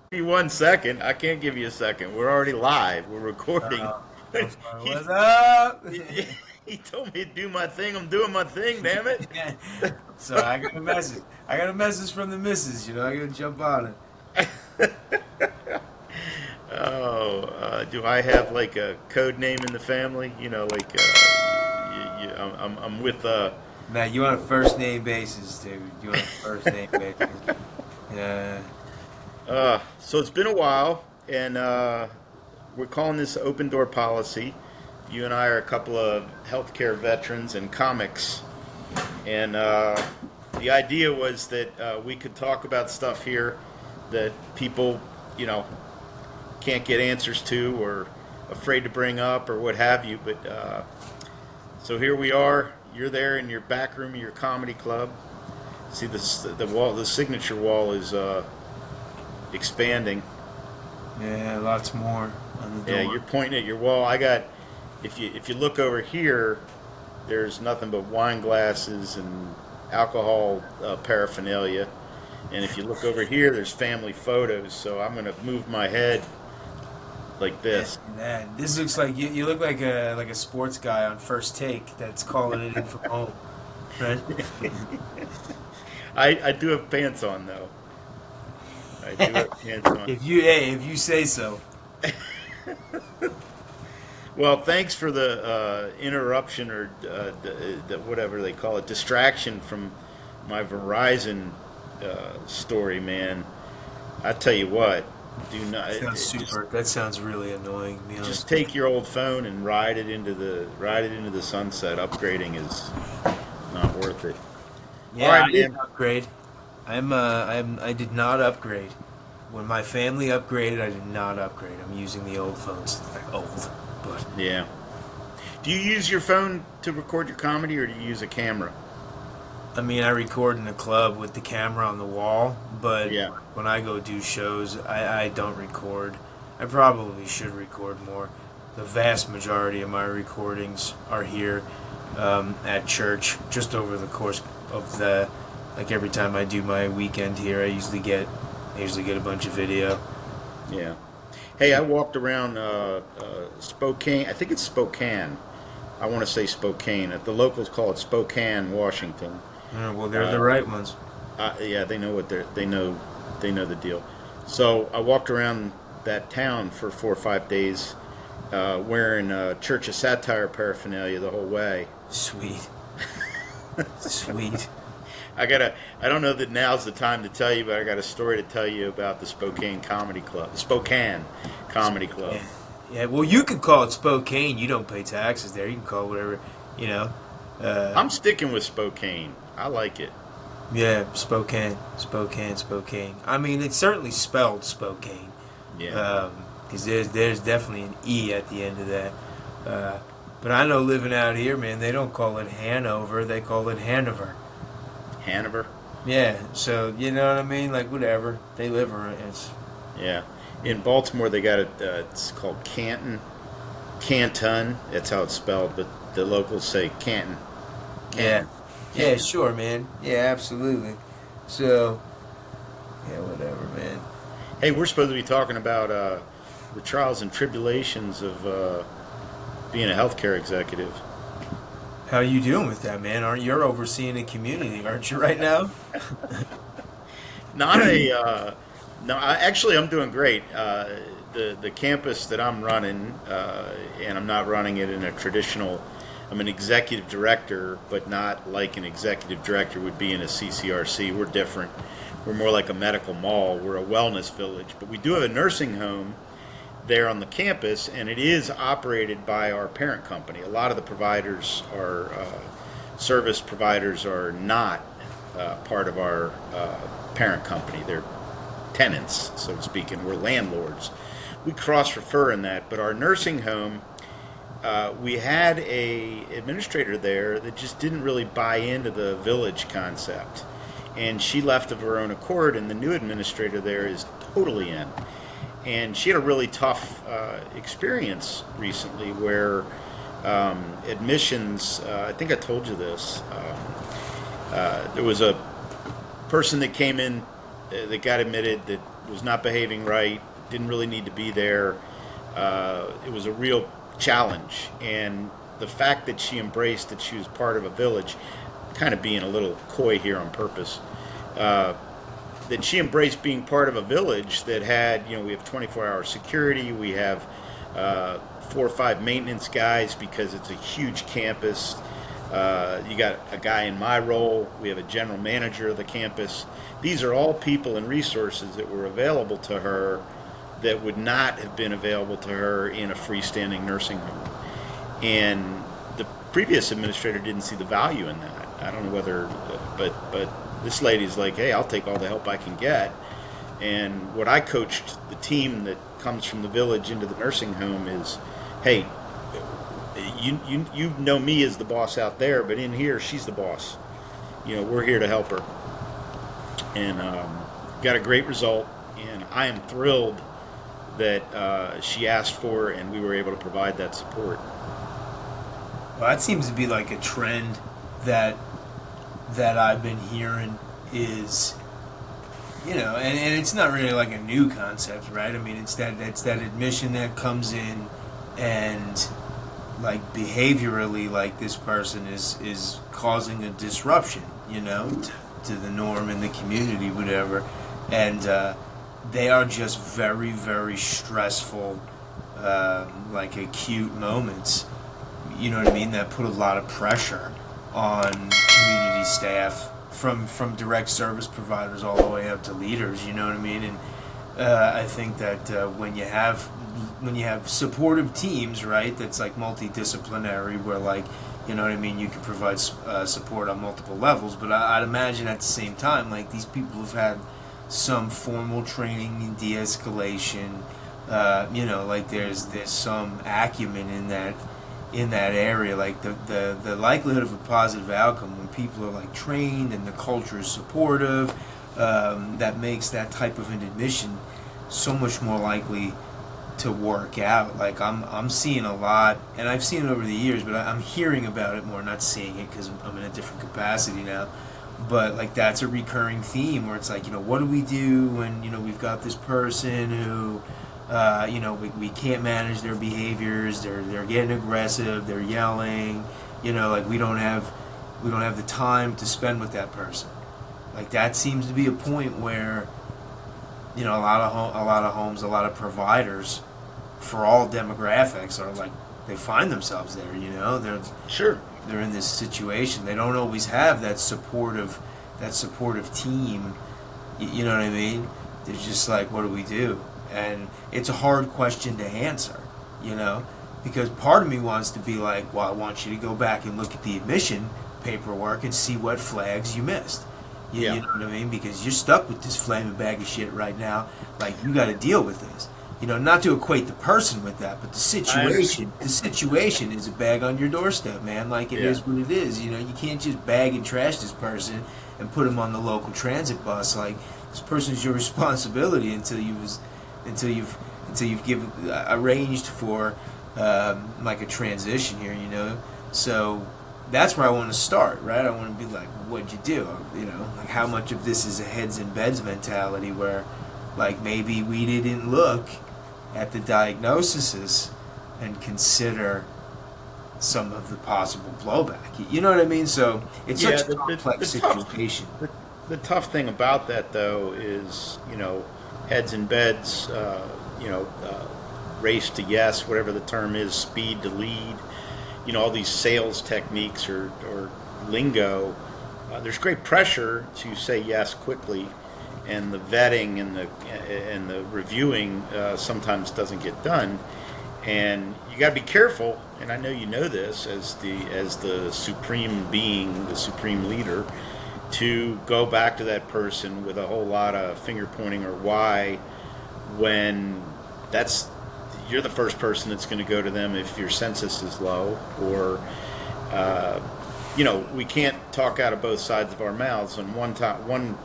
Give you 1 second. I can't give you a second. We're already live. We're recording. I'm sorry, he, what's up? he told me to do my thing. I'm doing my thing. Damn it. So I got a message. I got a message from the missus. I gotta jump on it. Oh, do I have like a code name in the family? I'm with Matt, you on a first name basis, dude. You on a first name basis. Yeah. So it's been a while, and we're calling this open door policy. You and I are a couple of healthcare veterans and comics, and the idea was that we could talk about stuff here that people, can't get answers to or afraid to bring up or what have you. But so here we are. You're there in your back room of your comedy club. See the wall, the signature wall is expanding. Yeah, lots more on the door. Yeah, you're pointing at your wall. If you look over here, there's nothing but wine glasses and alcohol paraphernalia. And if you look over here, there's family photos. So I'm gonna move my head like this. Man, this looks like you look like a sports guy on First Take that's calling it in from home, right? I do have pants on though. I do have pants on. If you say so. Well, thanks for the interruption or the whatever they call it, distraction from my Verizon story, man. I tell you what, do not. Sounds super. That sounds really annoying. To be honest. Just take your old phone and ride it into the sunset. Upgrading is not worth it. Yeah, All right, I didn't man. upgrade. I did not upgrade. When my family upgraded, I did not upgrade. I'm using the old phones. They're old, but Yeah. Do you use your phone to record your comedy, or do you use a camera? I mean, I record in the club with the camera on the wall, but Yeah. when I go do shows, I don't record. I probably should record more. The vast majority of my recordings are here at church, just over the course of like every time I do my weekend here, I usually get a bunch of video. Yeah. Hey, I walked around Spokane. I think it's Spokane. I want to say Spokane. The locals call it Spokane, Washington. Well, they're the right ones. Yeah, they know what they know the deal. So I walked around that town for 4 or 5 days, wearing Church of Satire paraphernalia the whole way. Sweet. Sweet. I don't know that now's the time to tell you, but I got a story to tell you about the Spokane Comedy Club. The Spokane Comedy Club. Yeah, well, you could call it Spokane. You don't pay taxes there. You can call it whatever, you know. I'm sticking with Spokane. I like it. Yeah, Spokane. I mean, it's certainly spelled Spokane. Yeah. Because there's definitely an E at the end of that. But I know living out here, man, they don't call it Hanover. They call it Hanover. Hanover? Yeah, so you know what I mean? Like, whatever. They live around. Yeah. In Baltimore, they got it, it's called Canton. Canton, that's how it's spelled, but the locals say Canton. Yeah. Yeah, sure, man. Yeah, absolutely. So, yeah, whatever, man. Hey, we're supposed to be talking about the trials and tribulations of being a healthcare executive. How are you doing with that, man? You're overseeing a community, aren't you, right now? Actually, I'm doing great. The campus that I'm running, and I'm not running it in a traditional. I'm an executive director, but not like an executive director would be in a CCRC. We're different. We're more like a medical mall. We're a wellness village, but we do have a nursing home there on the campus, and it is operated by our parent company. A lot of the providers are service providers are not part of our parent company. They're tenants, so to speak, and we're landlords. We cross-refer in that, but our nursing home, we had a administrator there that just didn't really buy into the village concept, and she left of her own accord, and the new administrator there is totally in. And she had a really tough experience recently where admissions, I think I told you this, there was a person that came in that got admitted that was not behaving right, didn't really need to be there. It was a real challenge, and the fact that she embraced that she was part of a village, kind of being a little coy here on purpose, that she embraced being part of a village that had, we have 24-hour security, we have 4 or 5 maintenance guys because it's a huge campus. You got a guy in my role, we have a general manager of the campus. These are all people and resources that were available to her that would not have been available to her in a freestanding nursing home. And the previous administrator didn't see the value in that. I don't know whether, but this lady's like, hey, I'll take all the help I can get. And what I coached the team that comes from the village into the nursing home is, hey, you know me as the boss out there, but in here, she's the boss. We're here to help her. And got a great result, and I am thrilled that she asked for, and we were able to provide that support. Well, that seems to be like a trend that I've been hearing is, and it's not really like a new concept, right? I mean, it's that admission that comes in, and like behaviorally, like this person is causing a disruption, to the norm in the community, whatever, and they are just very, very stressful, like acute moments, you know what I mean, that put a lot of pressure on community staff from direct service providers all the way up to leaders, you know what I mean? And I think that when you have supportive teams, right, that's like multidisciplinary, where like, you know what I mean, you can provide support on multiple levels, but I'd imagine at the same time, like these people have had some formal training in de-escalation, like there's some acumen in that area, like the likelihood of a positive outcome when people are like trained and the culture is supportive, that makes that type of an admission so much more likely to work out. Like I'm seeing a lot, and I've seen it over the years, but I'm hearing about it more, not seeing it because I'm in a different capacity now. But like that's a recurring theme where it's like, what do we do when we've got this person who we can't manage their behaviors, they're getting aggressive, they're yelling, like we don't have the time to spend with that person. Like that seems to be a point where a lot of homes, a lot of providers for all demographics are like, they find themselves there, they're in this situation. They don't always have that supportive team, you know what I mean? They're just like, what do we do? And it's a hard question to answer, because part of me wants to be like, well, I want you to go back and look at the admission paperwork and see what flags you missed. You know what I mean? Because you're stuck with this flaming bag of shit right now. Like, you got to deal with this. Not to equate the person with that, but the situation is a bag on your doorstep, man. Like, it is what it is. You can't just bag and trash this person and put him on the local transit bus. Like, this person is your responsibility until you've arranged for like a transition here, So that's where I want to start, right? I want to be like, what'd you do? Like how much of this is a heads in beds mentality where like maybe we didn't look at the diagnoses and consider some of the possible blowback. You know what I mean? So it's such a complex situation. The tough thing about that, though, is, heads in beds, race to yes, whatever the term is, speed to lead, all these sales techniques or lingo. There's great pressure to say yes quickly, and the vetting and the reviewing sometimes doesn't get done. And you got to be careful, and I know you know this as the supreme being, the supreme leader, to go back to that person with a whole lot of finger pointing or why, when you're the first person that's going to go to them if your census is low, or we can't talk out of both sides of our mouths. On one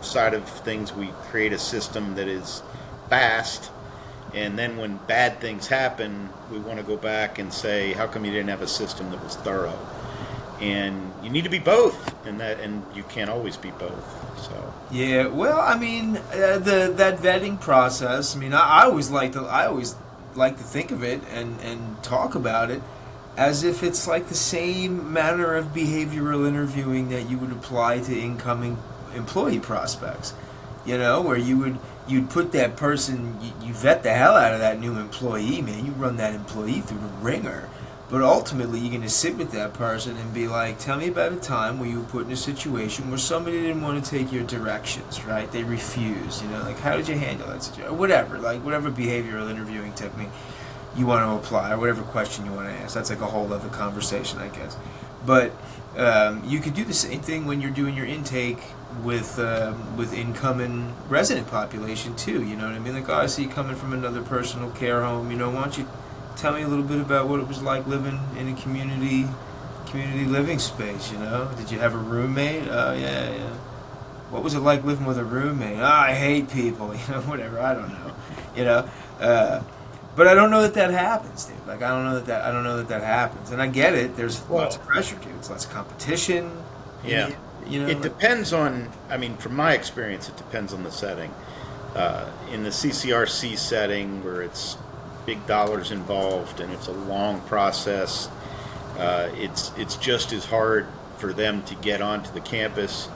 side of things, we create a system that is fast, and then when bad things happen, we want to go back and say, how come you didn't have a system that was thorough? and you need to be both, and you can't always be both. So yeah, well, I mean, that vetting process. I mean, I always like to think of it and talk about it as if it's like the same manner of behavioral interviewing that you would apply to incoming employee prospects. You know, where you'd put that person, you vet the hell out of that new employee, man. You run that employee through the ringer. But ultimately, you're going to sit with that person and be like, tell me about a time where you were put in a situation where somebody didn't want to take your directions, right? They refused, you know, like, how did you handle that situation? Or whatever, like, whatever behavioral interviewing technique you want to apply, or whatever question you want to ask. That's like a whole other conversation, I guess. But you could do the same thing when you're doing your intake with incoming resident population, too. You know what I mean? Like, oh, I see you coming from another personal care home. You know, why don't you tell me a little bit about what it was like living in a community living space, you know? Did you have a roommate? Yeah. What was it like living with a roommate? Oh, I hate people, you know, whatever, I don't know. You know? But I don't know that happens, dude. Like, I don't know that happens. And I get it, there's lots of pressure, dude. It's lots of competition. Yeah. You know, it depends on, I mean, from my experience, it depends on the setting. In the CCRC setting, where it's big dollars involved and it's a long process, it's just as hard for them to get onto the campus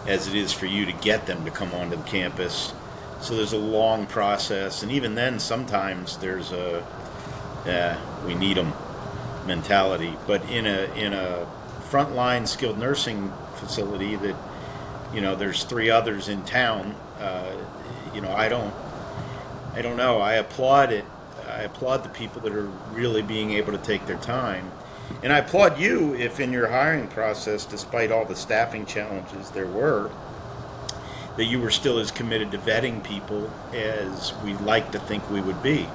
as it is for you to get them to come onto the campus. So there's a long process, and even then sometimes there's we need them mentality. But in a frontline skilled nursing facility that, you know, there's 3 others in town, you know, I don't know, I applaud it. I applaud the people that are really being able to take their time. And I applaud you if in your hiring process, despite all the staffing challenges there were, that you were still as committed to vetting people as we'd like to think we would be.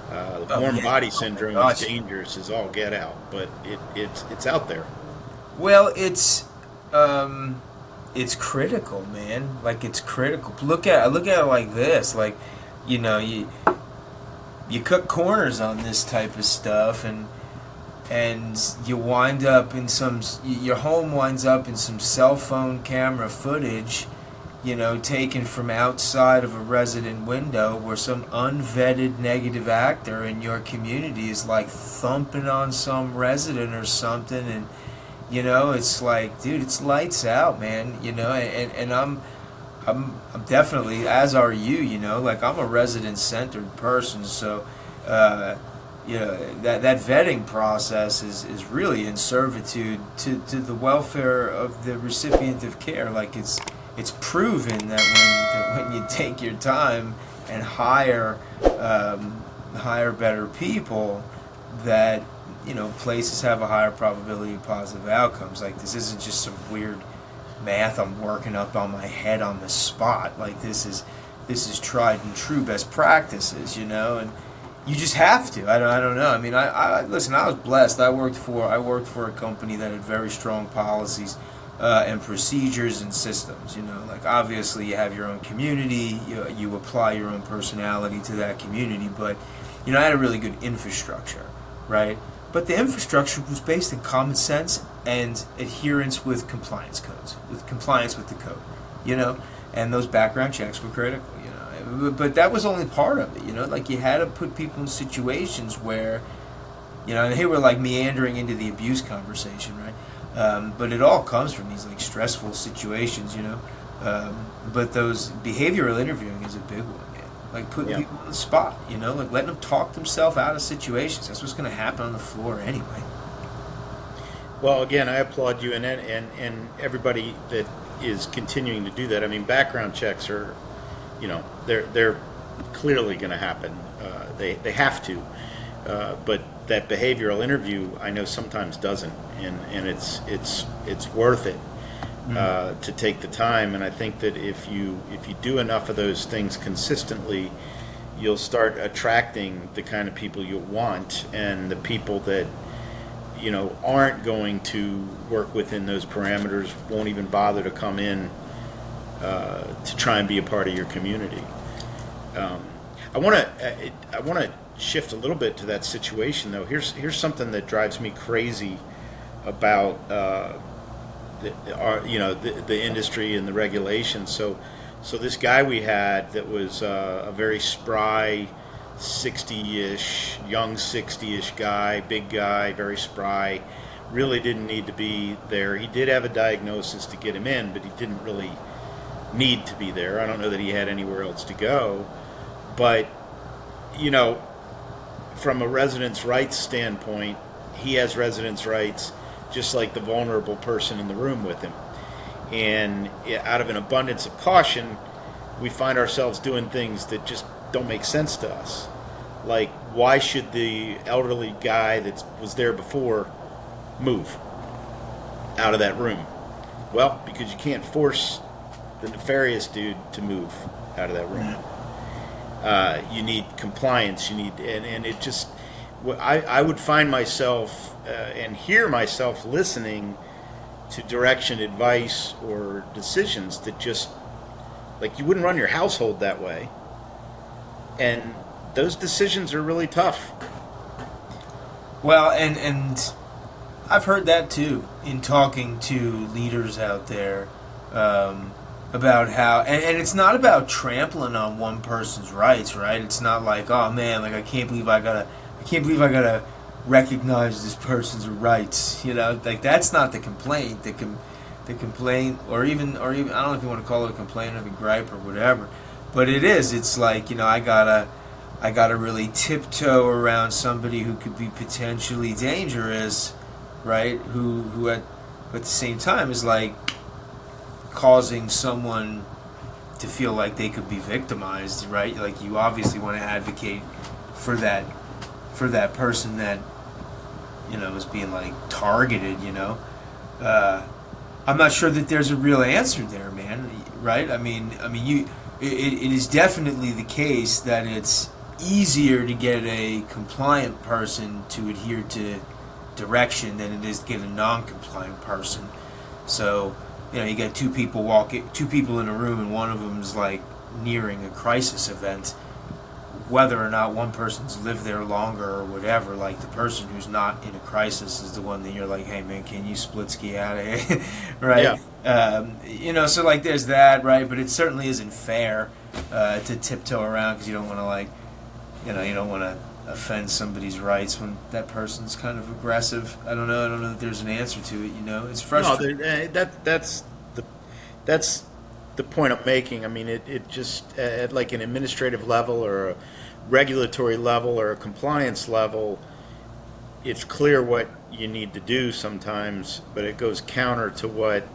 The warm body syndrome is dangerous as all get out, but it's out there. Well, it's critical, man. Like, it's critical. Look at it like this. Like, you know, you cut corners on this type of stuff, and you wind up in your home winds up in some cell phone camera footage, you know, taken from outside of a resident window, where some unvetted negative actor in your community is like thumping on some resident or something, and, you know, it's like, dude, it's lights out, man. You know, and I'm definitely, as are you, you know, like, I'm a resident-centered person, so, you know, that vetting process is really in servitude to the welfare of the recipient of care. Like, it's proven that when you take your time and hire better people, that, you know, places have a higher probability of positive outcomes. Like, this isn't just some weird math I'm working up on my head on the spot. Like, this is tried and true best practices, you know, and you just have to. I don't know. I mean, I listen, I was blessed. I worked for a company that had very strong policies and procedures and systems, you know. Like, obviously you have your own community, you apply your own personality to that community, but, you know, I had a really good infrastructure, right? But the infrastructure was based in common sense and adherence with compliance codes, with compliance with the code, you know, and those background checks were critical, you know. But that was only part of it, you know. Like, you had to put people in situations where, you know, and here we're like meandering into the abuse conversation, right? But it all comes from these, like, stressful situations, you know. But those behavioral interviewing is a big one. Like, putting people on the spot, you know, like letting them talk themselves out of situations. That's what's going to happen on the floor anyway. Well, again, I applaud you and everybody that is continuing to do that. I mean, background checks are, you know, they're clearly going to happen. They have to. But that behavioral interview, I know sometimes doesn't, and it's worth it. To take the time, and I think that if you do enough of those things consistently, you'll start attracting the kind of people you want, and the people that, you know, aren't going to work within those parameters won't even bother to come in to try and be a part of your community. I want to shift a little bit to that situation, though. Here's something that drives me crazy about the industry and the regulations. So this guy we had that was a very spry 60-ish, young 60-ish guy, big guy, very spry, really didn't need to be there. He did have a diagnosis to get him in, but he didn't really need to be there. I don't know that he had anywhere else to go. But, from a residence rights standpoint, he has residence rights just like the vulnerable person in the room with him. And out of an abundance of caution, we find ourselves doing things that just don't make sense to us. Like, why should the elderly guy that was there before move out of that room? Well, because you can't force the nefarious dude to move out of that room. You need compliance. You need, and it just, I would find myself and hear myself listening to direction, advice, or decisions that just, like, you wouldn't run your household that way. And those decisions are really tough. Well, and I've heard that too in talking to leaders out there about how, and it's not about trampling on one person's rights, right? It's not like, oh man, like I can't believe I gotta recognize this person's rights, like that's not the complaint. The complaint, or even I don't know if you want to call it a complaint or the gripe or whatever, but it is. It's like, I gotta really tiptoe around somebody who could be potentially dangerous, right? Who at the same time is like causing someone to feel like they could be victimized, right? Like, you obviously want to advocate for that person that is being like targeted. I'm not sure that there's a real answer there, man. Right? I mean, it is definitely the case that it's easier to get a compliant person to adhere to direction than it is to get a non-compliant person. So, you get two people in a room, and one of them is like nearing a crisis event. Whether or not one person's lived there longer or whatever, like the person who's not in a crisis is the one that you're like, hey man, can you split ski out of here, right? Yeah. So like there's that, right? But it certainly isn't fair to tiptoe around, because you don't want to you don't want to offend somebody's rights when that person's kind of aggressive. I don't know that there's an answer to it. It's frustrating. No, that's the point I'm making. I mean, it just at like an administrative level or a regulatory level or a compliance level, it's clear what you need to do sometimes, but it goes counter to what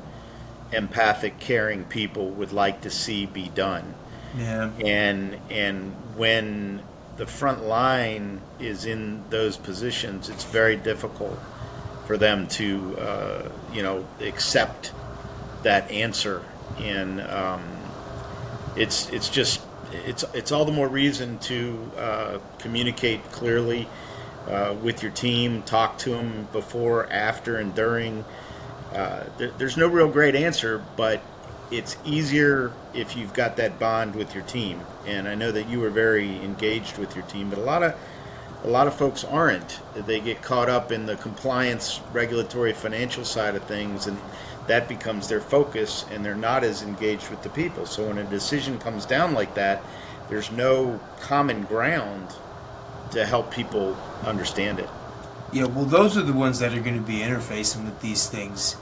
empathic, caring people would like to see be done. Yeah. And when the front line is in those positions, it's very difficult for them to accept that answer. And it's all the more reason to communicate clearly with your team, talk to them before, after, and during. There's no real great answer, but it's easier if you've got that bond with your team. And I know that you were very engaged with your team, but a lot of folks aren't. They get caught up in the compliance, regulatory, financial side of things, and that becomes their focus, and they're not as engaged with the people. So when a decision comes down like that, there's no common ground to help people understand it. Yeah, well, those are the ones that are going to be interfacing with these things,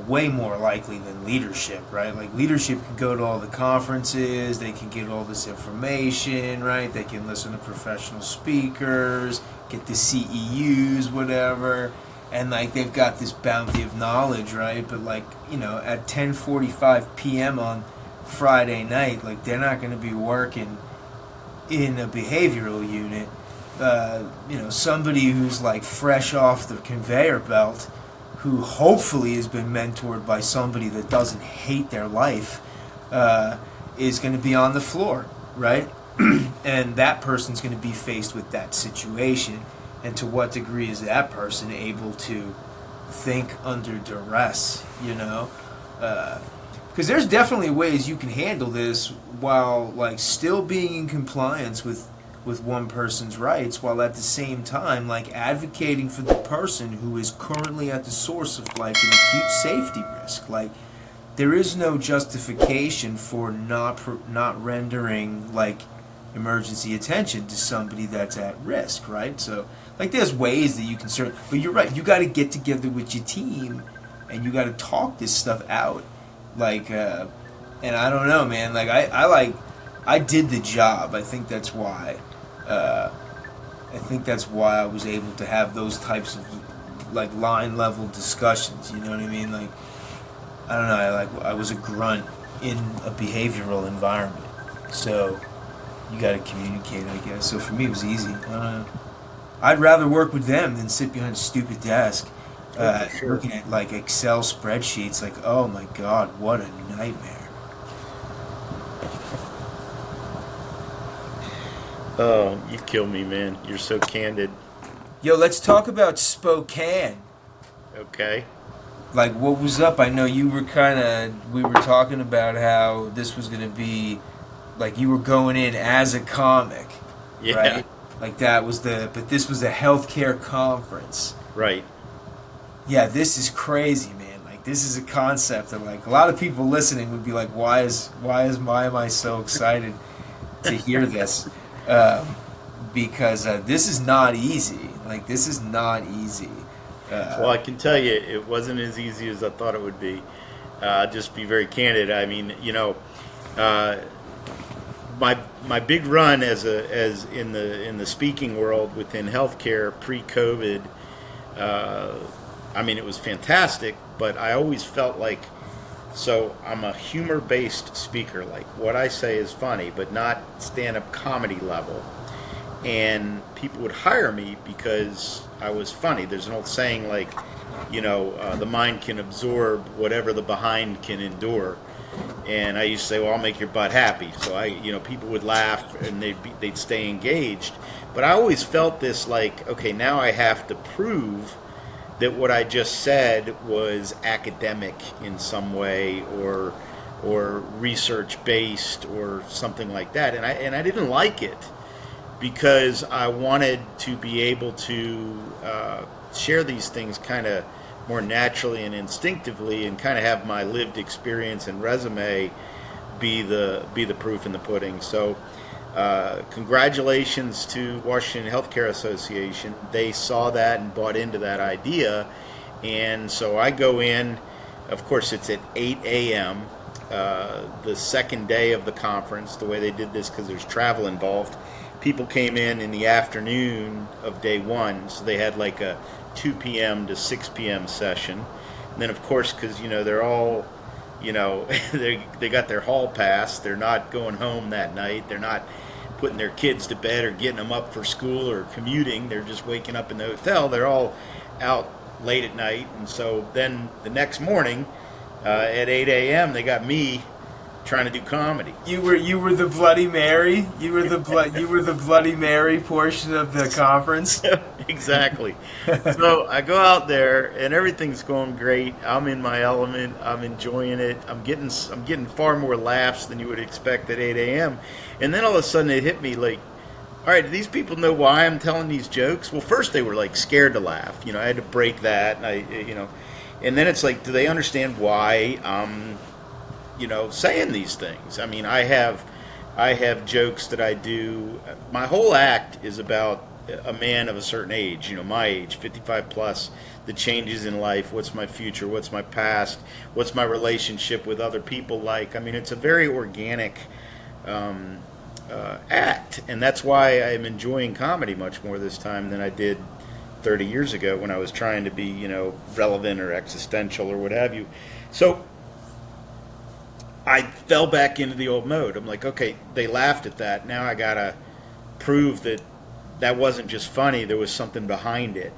way more likely than leadership, right? Like, leadership can go to all the conferences, they can get all this information, right? They can listen to professional speakers, get the CEUs, whatever, and, like, they've got this bounty of knowledge, right? But, like, at 10:45 p.m. on Friday night, like, they're not going to be working in a behavioral unit. Somebody who's, like, fresh off the conveyor belt, who hopefully has been mentored by somebody that doesn't hate their life, is going to be on the floor, right? And that person's going to be faced with that situation. And to what degree is that person able to think under duress, Because there's definitely ways you can handle this while, like, still being in compliance with with one person's rights, while at the same time, like, advocating for the person who is currently at the source of, like, an acute safety risk. Like, there is no justification for not rendering, like, emergency attention to somebody that's at risk, right? So, like, there's ways that you can serve, but you're right, you got to get together with your team and you got to talk this stuff out. Like, and I don't know, man, like, I did the job. I think that's why I was able to have those types of, like, line level discussions, you know what I mean? Like, I don't know, I was a grunt in a behavioral environment, so you got to communicate, I guess. So for me, it was easy. I'd rather work with them than sit behind a stupid desk, sure. looking at, like, Excel spreadsheets. Like, oh my God, what a nightmare. Oh, you kill me, man. You're so candid. Yo, let's talk about Spokane. Okay. Like, what was up? I know you were we were talking about how this was going to be, like, you were going in as a comic, Yeah. right? Like, but this was a healthcare conference. Right. Yeah, this is crazy, man. Like, this is a concept that, like, a lot of people listening would be like, why am I so excited to hear this? Because this is not easy. Like, this is not easy. Well, I can tell you, it wasn't as easy as I thought it would be. Just be very candid. I mean, you know, my big run as in the speaking world within healthcare pre-COVID, I mean, it was fantastic. But I always felt like, so I'm a humor-based speaker. Like, what I say is funny, but not stand-up comedy level. And people would hire me because I was funny. There's an old saying, like, you know, the mind can absorb whatever the behind can endure. And I used to say, well, I'll make your butt happy. So people would laugh and they'd stay engaged. But I always felt this, like, okay, now I have to prove that what I just said was academic in some way, or research based, or something like that. And I didn't like it, because I wanted to be able to share these things kind of more naturally and instinctively, and kind of have my lived experience and resume be the proof in the pudding. So congratulations to Washington Healthcare Association. They saw that and bought into that idea. And so I go in, of course it's at 8 a.m., the second day of the conference. The way they did this, because there's travel involved, people came in the afternoon of day one, so they had like a 2 p.m. to 6 p.m. session. And then, of course, because, you know, they're all, you know, they got their hall pass, they're not going home that night, they're not putting their kids to bed or getting them up for school or commuting, they're just waking up in the hotel, they're all out late at night. And so then the next morning at 8 a.m. they got me trying to do comedy. You were the Bloody Mary. You were the Bloody Mary portion of the conference. Exactly. So I go out there and everything's going great. I'm in my element. I'm enjoying it. I'm getting far more laughs than you would expect at 8 a.m. And then all of a sudden it hit me, like, all right, do these people know why I'm telling these jokes? Well, first they were like scared to laugh. You know, I had to break that, and and then it's like, do they understand why saying these things? I mean, I have jokes that I do. My whole act is about a man of a certain age, my age, 55 plus, the changes in life, what's my future, what's my past, what's my relationship with other people like. I mean, it's a very organic act, and that's why I'm enjoying comedy much more this time than I did 30 years ago when I was trying to be, relevant or existential or what have you. So I fell back into the old mode. I'm like, okay, they laughed at that. Now I gotta prove that wasn't just funny. There was something behind it.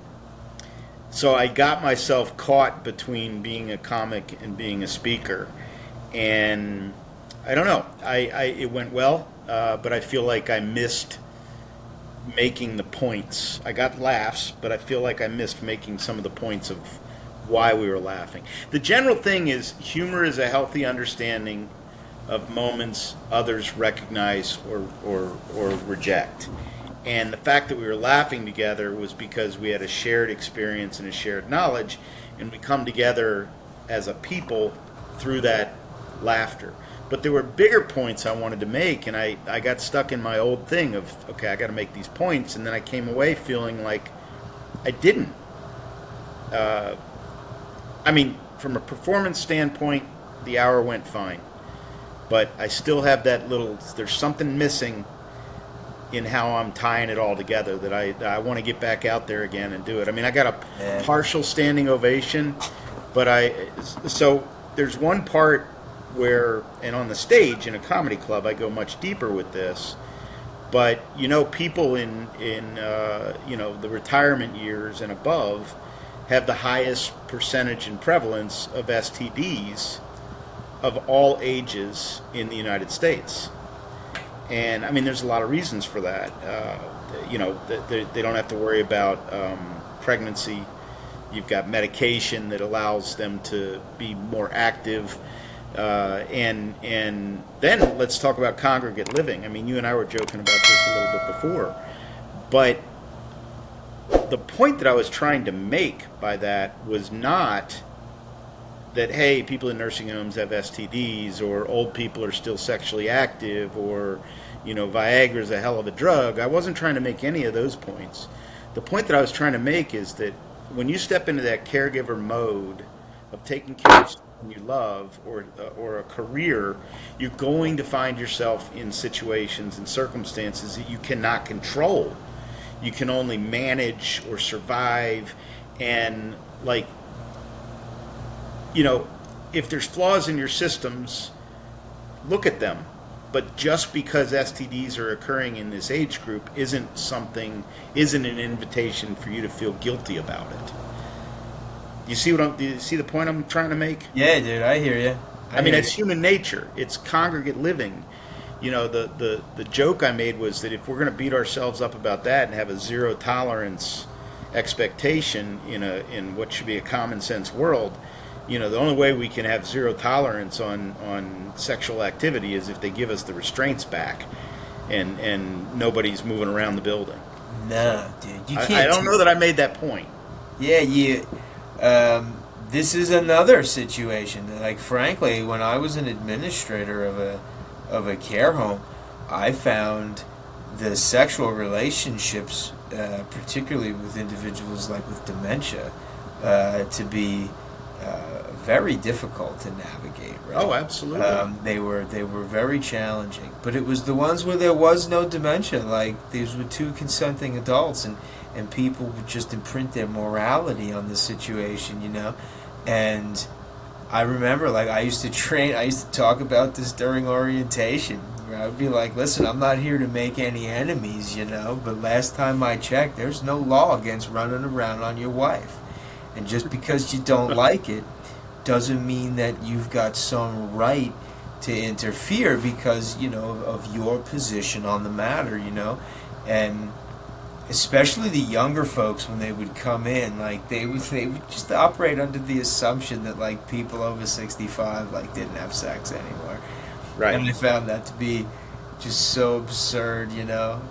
So I got myself caught between being a comic and being a speaker, and I don't know. It went well, but I feel like I missed making the points. I got laughs, but I feel like I missed making some of the points of why we were laughing. The general thing is, humor is a healthy understanding of moments others recognize or reject. And the fact that we were laughing together was because we had a shared experience and a shared knowledge, and we come together as a people through that laughter. But there were bigger points I wanted to make, and I got stuck in my old thing of, okay, I got to make these points, and then I came away feeling like I didn't. I mean, from a performance standpoint, the hour went fine. But I still have that there's something missing in how I'm tying it all together that I want to get back out there again and do it. I mean, I got a partial standing ovation, but so there's one part where, and on the stage in a comedy club, I go much deeper with this, but people in the retirement years and above have the highest percentage and prevalence of STDs of all ages in the United States. And I mean, there's a lot of reasons for that. They don't have to worry about pregnancy. You've got medication that allows them to be more active. And then let's talk about congregate living. I mean, you and I were joking about this a little bit before. But the point that I was trying to make by that was not that, hey, people in nursing homes have STDs, or old people are still sexually active, or, Viagra's a hell of a drug. I wasn't trying to make any of those points. The point that I was trying to make is that when you step into that caregiver mode of taking care of someone you love, or a career, you're going to find yourself in situations and circumstances that you cannot control. You can only manage or survive, and if there's flaws in your systems, look at them. But just because STDs are occurring in this age group isn't an invitation for you to feel guilty about it. Do you see the point I'm trying to make? Yeah, dude, I hear you. I mean, it's human nature. It's congregate living. The joke I made was that if we're going to beat ourselves up about that and have a zero tolerance expectation in what should be a common sense world, the only way we can have zero tolerance on sexual activity is if they give us the restraints back, and nobody's moving around the building. No, dude, you can't. I don't know that I made that point. Yeah, this is another situation. Like, frankly, when I was an administrator of a care home, I found the sexual relationships, particularly with individuals like with dementia, to be very difficult to navigate. Right? Oh, absolutely. They were very challenging, but it was the ones where there was no dementia. Like, these were two consenting adults, and people would just imprint their morality on the situation, And I remember, I used to talk about this during orientation. I would be like, listen, I'm not here to make any enemies, but last time I checked, there's no law against running around on your wife. And just because you don't like it doesn't mean that you've got some right to interfere because, of your position on the matter, And especially the younger folks, when they would come in, they would just operate under the assumption that people over 65 didn't have sex anymore, right? And I found that to be just so absurd,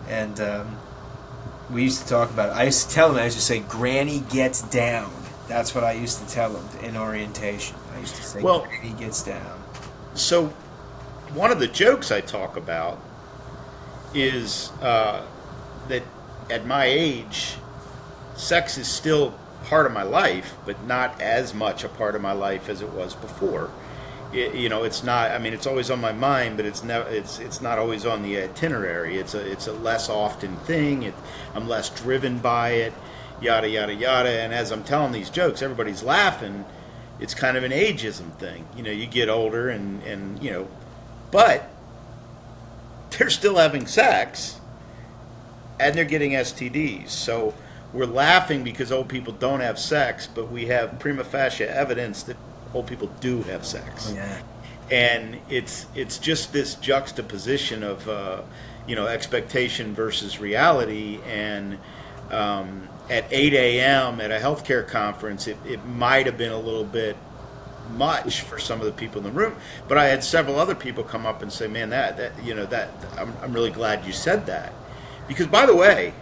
And we used to talk about it. I used to tell them, I used to say, "Granny gets down." That's what I used to tell them in orientation. I used to say, "Granny gets down." So, one of the jokes I talk about is that at my age, sex is still part of my life, but not as much a part of my life as it was before. It's not. I mean, it's always on my mind, but it's not always on the itinerary. It's a less often thing. I'm less driven by it. Yada yada yada. And as I'm telling these jokes, everybody's laughing. It's kind of an ageism thing. You get older, and but they're still having sex. And they're getting STDs. So we're laughing because old people don't have sex, but we have prima facie evidence that old people do have sex. Yeah. And it's just this juxtaposition of expectation versus reality. And at 8 a.m. at a healthcare conference, it might have been a little bit much for some of the people in the room. But I had several other people come up and say, "Man, that I'm really glad you said that." Because, by the way,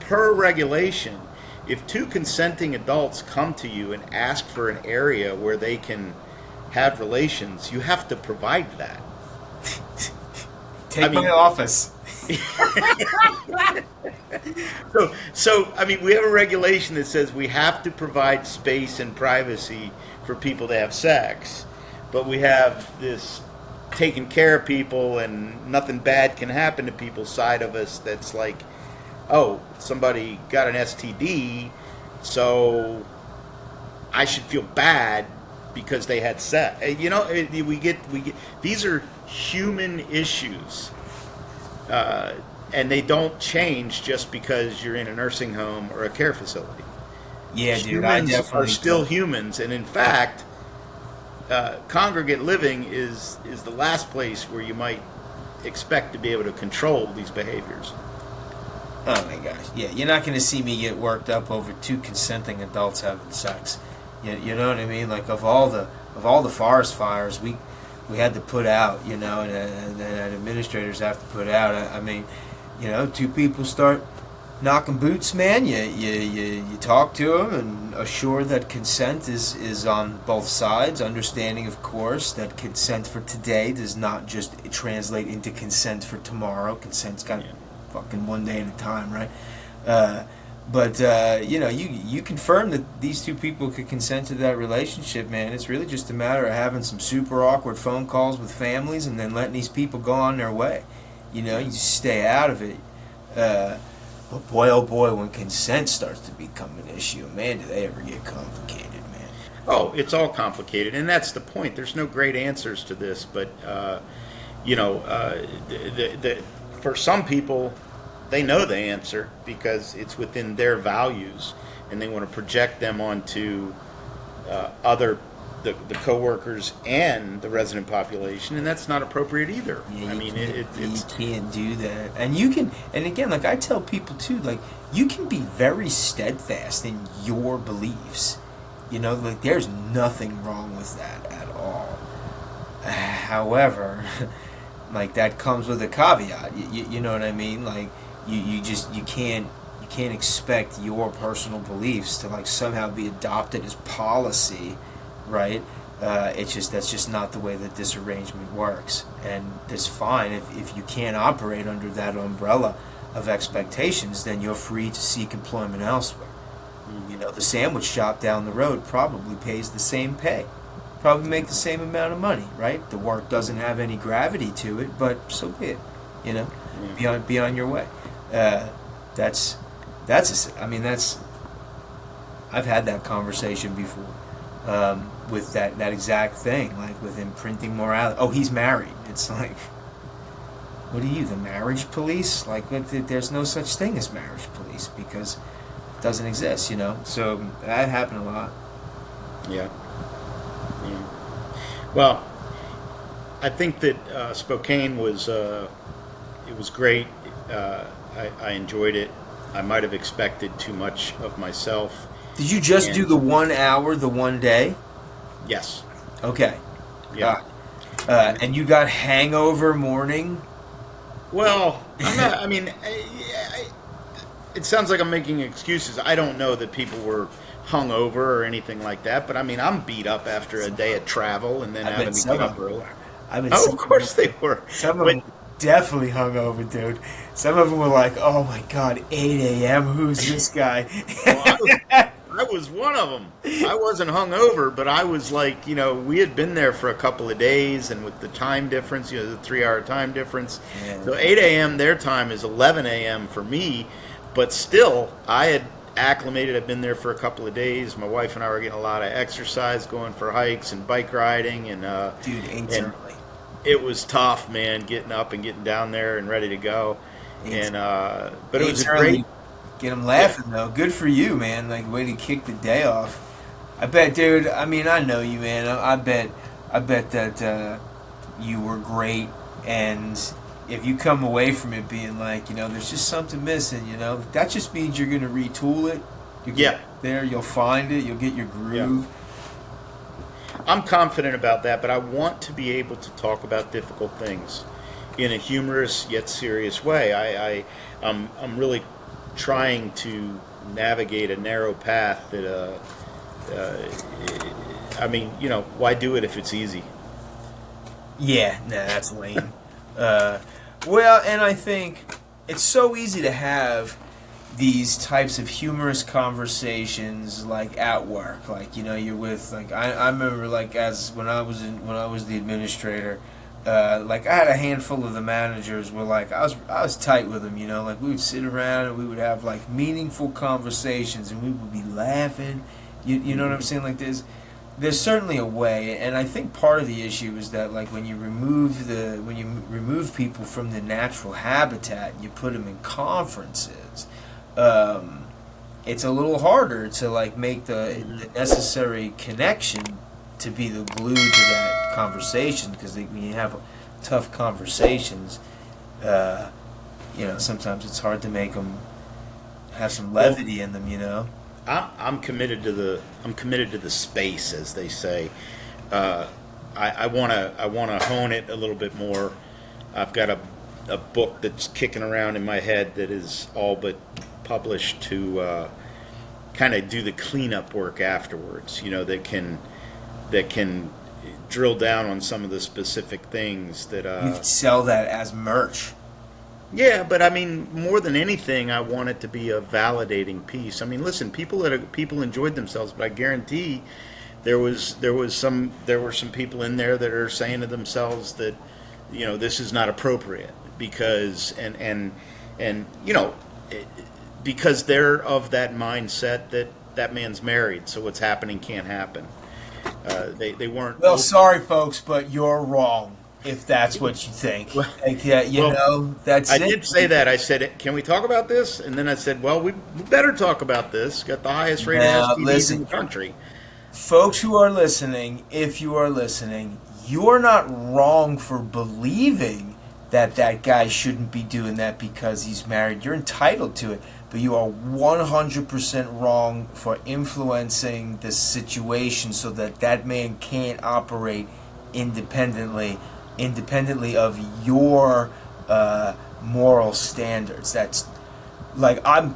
per regulation, if two consenting adults come to you and ask for an area where they can have relations, you have to provide that. Take my office. So I mean, we have a regulation that says we have to provide space and privacy for people to have sex, but we have this taking care of people and nothing bad can happen to people side of us that's like, oh, somebody got an STD, so I should feel bad because they had sex. You know, we get these are human issues, and they don't change just because you're in a nursing home or a care facility. Yeah, dude, I Humans definitely are still humans, and in fact, congregate living is the last place where you might expect to be able to control these behaviors. Oh my gosh, yeah, you're not going to see me get worked up over two consenting adults having sex. You know what I mean? Like of all the forest fires we had to put out, you know, and administrators have to put out. I mean, you know, two people start knocking boots, man. You talk to them and assure that consent is on both sides. Understanding, of course, that consent for today does not just translate into consent for tomorrow. Consent's got fucking one day at a time, right? But you know, you confirm that these two people could consent to that relationship, man. It's really just a matter of having some super awkward phone calls with families and then letting these people go on their way. You know, you just stay out of it. But boy, oh boy, when consent starts to become an issue, man, do they ever get complicated, man. Oh, it's all complicated, and that's the point. There's no great answers to this, but you know, for some people, they know the answer because it's within their values, and they want to project them onto the coworkers and the resident population, and that's not appropriate either. Yeah, I mean, you can't do that. And you can, and again, like I tell people too, like you can be very steadfast in your beliefs. You know, like there's nothing wrong with that at all. However, like that comes with a caveat. You know what I mean? Like you can't expect your personal beliefs to like somehow be adopted as policy, right? That's just not the way that this arrangement works, and it's fine if you can't operate under that umbrella of expectations. Then you're free to seek employment elsewhere. You know, the sandwich shop down the road probably pays the same pay, probably make the same amount of money, right? The work doesn't have any gravity to it, but so be it. You know, be on your way. I've had that conversation before with that exact thing, like with imprinting morality. Oh, he's married. It's like, what are you, the marriage police? Like, there's no such thing as marriage police because it doesn't exist, you know? So that happened a lot. Yeah. Well, I think that Spokane was it was great. I enjoyed it. I might have expected too much of myself. Did you just do the 1 hour, the one day? Yes. Okay. Yeah. And you got hangover morning? Well, I'm not, I mean, it sounds like I'm making excuses. I don't know that people were hungover or anything like that, but I mean, I'm beat up after a day of travel and then having to get up early. Oh, of course they were. Some of them definitely hungover, dude. Some of them were like, oh my God, 8 a.m., who's this guy? Well, I was one of them. I wasn't hungover, but I was like, you know, we had been there for a couple of days, and with the time difference, you know, the 3-hour time difference. Yeah. So 8 a.m. their time is 11 a.m. for me, but still, I had acclimated. I've been there for a couple of days. My wife and I were getting a lot of exercise, going for hikes and bike riding, and dude, early. It was tough, man, getting up and getting down there and ready to go. And but it was great. Get them laughing, though. Good for you, man. Like, way to kick the day off. I bet, dude, I mean, I know you, man. I bet that you were great. And if you come away from it being like, you know, there's just something missing, you know, that just means you're going to retool it. You get there, you'll find it, you'll get your groove. Yeah. I'm confident about that, but I want to be able to talk about difficult things. in a humorous yet serious way. I'm really trying to navigate a narrow path that I mean, you know, why do it if it's easy? Yeah, nah, that's lame. Well, and I think it's so easy to have these types of humorous conversations, like at work. Like, you know, you're with, like, I remember, like, as when I was the administrator, like, I had a handful of the managers where, like, I was tight with them, you know, like, we would sit around and we would have, like, meaningful conversations and we would be laughing. You know what I'm saying? Like, there's certainly a way, and I think part of the issue is that, like, when you remove people from the natural habitat and you put them in conferences, it's a little harder to, like, make the necessary connection to be the glue to that conversation, because when you have tough conversations, you know, sometimes it's hard to make them have some levity in them, you know. I'm committed to the space, as they say. I wanna hone it a little bit more. I've got a book that's kicking around in my head that is all but published to kind of do the cleanup work afterwards. You know, that can drill down on some of the specific things that you could sell that as merch. Yeah, but I mean, more than anything, I want it to be a validating piece. I mean, listen, people enjoyed themselves, but I guarantee there were some people in there that are saying to themselves that, you know, this is not appropriate because and you know, because they're of that mindset that man's married, so what's happening can't happen. They weren't. Well, sorry, folks, but you're wrong. If that's what you think, like, yeah, you know, that's I it. did say that. I said, "Can we talk about this?" And then I said, "Well, we better talk about this. Got the highest rated STDs in the country." Folks who are listening, if you are listening, you're not wrong for believing that guy shouldn't be doing that because he's married. You're entitled to it, but you are 100% wrong for influencing the situation so that man can't operate independently of your moral standards. That's like, I'm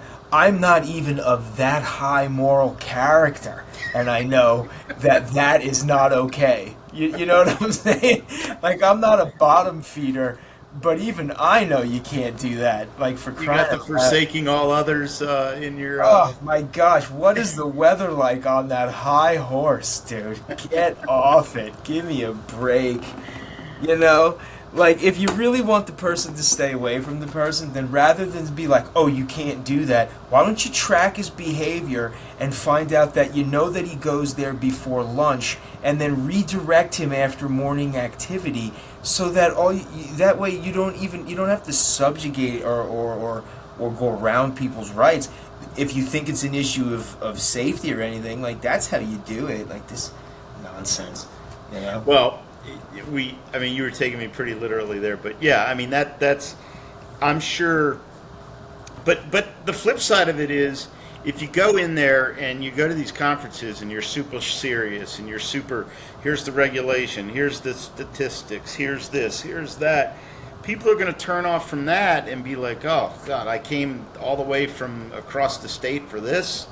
not even of that high moral character, and I know that is not okay. You know what I'm saying? Like, I'm not a bottom feeder, but even I know you can't do that. Like, for crying out loud. You got the forsaking all others in your... Oh, my gosh. What is the weather like on that high horse, dude? Get off it. Give me a break. You know? Like, if you really want the person to stay away from the person, then rather than be like, oh, you can't do that, why don't you track his behavior and find out that you know that he goes there before lunch, and then redirect him after morning activity, so that that way you don't have to subjugate or go around people's rights. If you think it's an issue of safety or anything, like, that's how you do it. Like, this nonsense, you know? Well, I mean, you were taking me pretty literally there, but yeah, I mean, that's, I'm sure, but the flip side of it is, if you go in there and you go to these conferences and you're super serious and you're super, here's the regulation, here's the statistics, here's this, here's that, people are going to turn off from that and be like, oh God, I came all the way from across the state for this.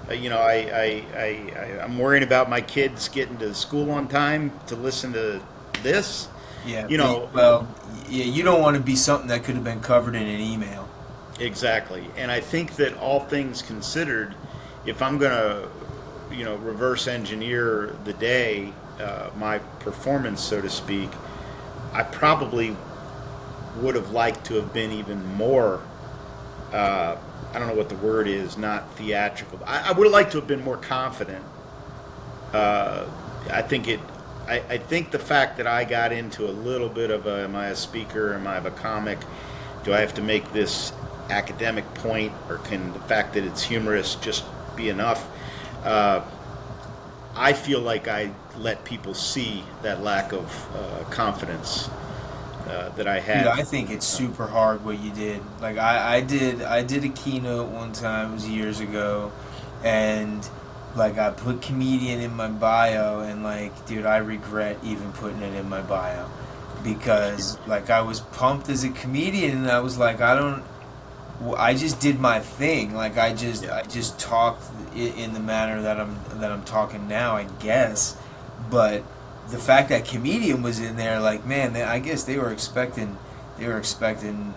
You know, I'm worrying about my kids getting to school on time to listen to this. Yeah. You know. Well, yeah, you don't want to be something that could have been covered in an email. Exactly. And I think that all things considered, if I'm going to, you know, reverse engineer the day, my performance, so to speak, I probably would have liked to have been even more, I don't know what the word is, not theatrical. I would have liked to have been more confident. I think the fact that I got into a little bit of am I a speaker, am I a comic, do I have to make this academic point, or can the fact that it's humorous just be enough? I feel like I let people see that lack of confidence that I had. Dude, I think it's super hard what you did. Like, I did a keynote one time, it was years ago, and like, I put comedian in my bio, and like, dude, I regret even putting it in my bio, because like I was pumped as a comedian, and I was like, I just did my thing. Like I just talked in the manner that I'm talking now, I guess. But the fact that comedian was in there, like, man, I guess they were expecting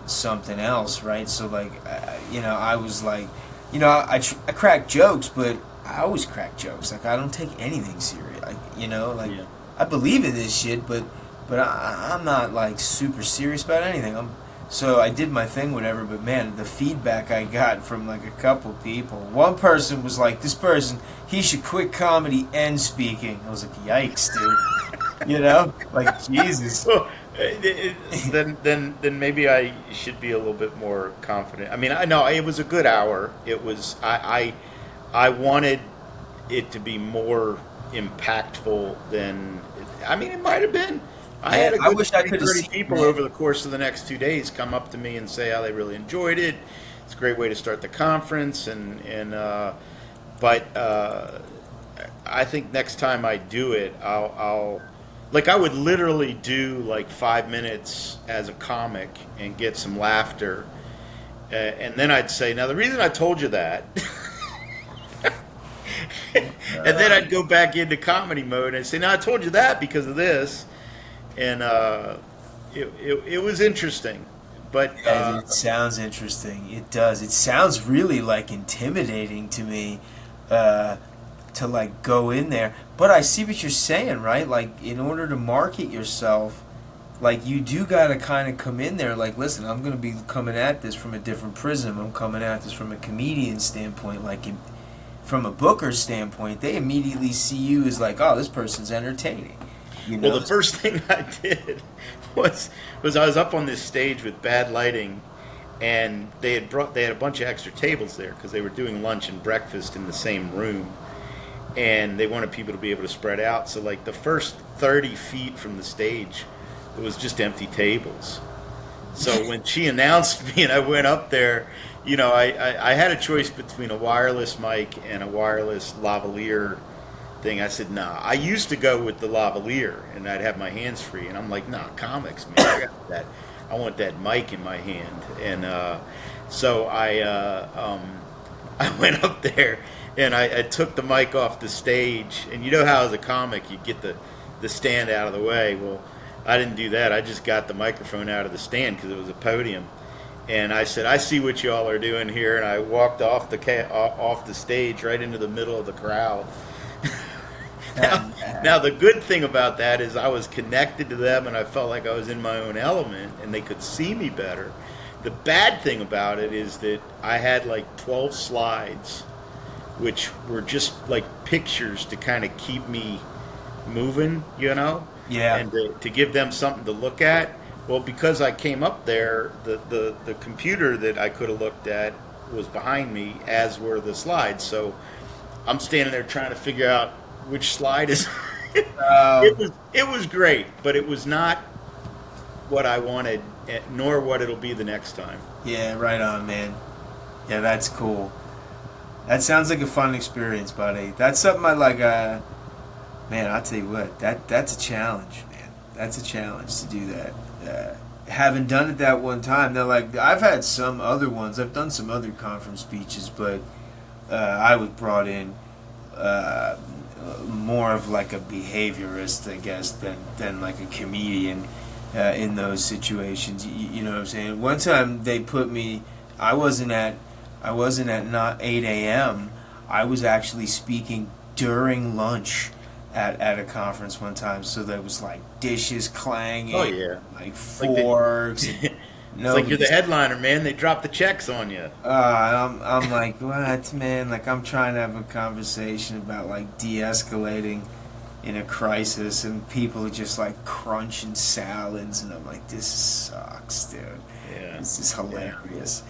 something else, right? So like, I was like, I crack jokes, but I always crack jokes. Like I don't take anything serious. I believe in this shit, but I'm not like super serious about anything. So I did my thing, whatever, but man, the feedback I got from like a couple people. One person was like, this person, he should quit comedy and speaking. I was like, yikes, dude. Like, Jesus. Well, then maybe I should be a little bit more confident. I mean, I know it was a good hour. It was, I wanted it to be more impactful than, I mean, it might have been. I had a good 30 people over the course of the next 2 days come up to me and say how they really enjoyed it. It's a great way to start the conference, but I think next time I do it, I'll like I would literally do like 5 minutes as a comic and get some laughter, and then I'd say, now the reason I told you that. And then I'd go back into comedy mode and say, now I told you that because of this. And it was interesting, but it sounds interesting. It does. It sounds really like intimidating to me to like go in there. But I see what you're saying, right? Like in order to market yourself, like you do got to kind of come in there. Like, listen, I'm going to be coming at this from a different prism. I'm coming at this from a comedian standpoint, from a booker standpoint. They immediately see you as like, oh, this person's entertaining. Well, the first thing I did was I was up on this stage with bad lighting, and they had a bunch of extra tables there because they were doing lunch and breakfast in the same room, and they wanted people to be able to spread out. So like the first 30 feet from the stage, it was just empty tables. So when she announced me and I went up there, I had a choice between a wireless mic and a wireless lavalier thing. I said, nah. I used to go with the lavalier, and I'd have my hands free. And I'm like, nah, comics, man. I got that. I want that mic in my hand. And so I went up there, and I took the mic off the stage. And you know how as a comic you get the stand out of the way. Well, I didn't do that. I just got the microphone out of the stand because it was a podium. And I said, I see what y'all are doing here. And I walked off the stage right into the middle of the crowd. Now, the good thing about that is I was connected to them, and I felt like I was in my own element, and they could see me better. The bad thing about it is that I had like 12 slides, which were just like pictures to kind of keep me moving, Yeah. and to give them something to look at. Well, because I came up there, the computer that I could have looked at was behind me, as were the slides. So I'm standing there trying to figure out which slide is. It was great, but it was not what I wanted, nor what it'll be the next time. Yeah, right on, man. Yeah, that's cool. That sounds like a fun experience, buddy. That's something I like. Man, I'll tell you what. That's a challenge, man. That's a challenge to do that. Having done it that one time, now like I've had some other ones. I've done some other conference speeches, but I was brought in. More of like a behaviorist, I guess, than like a comedian in those situations. You know what I'm saying? One time they put me. I wasn't at not 8 a.m. I was actually speaking during lunch at a conference one time. So there was like dishes clanging. Oh yeah, like forks. It's like you're the headliner, man. They drop the checks on you. I'm like, what, man? Like, I'm trying to have a conversation about, like, de-escalating in a crisis, and people are just, like, crunching salads, and I'm like, this sucks, dude. Yeah. This is hilarious.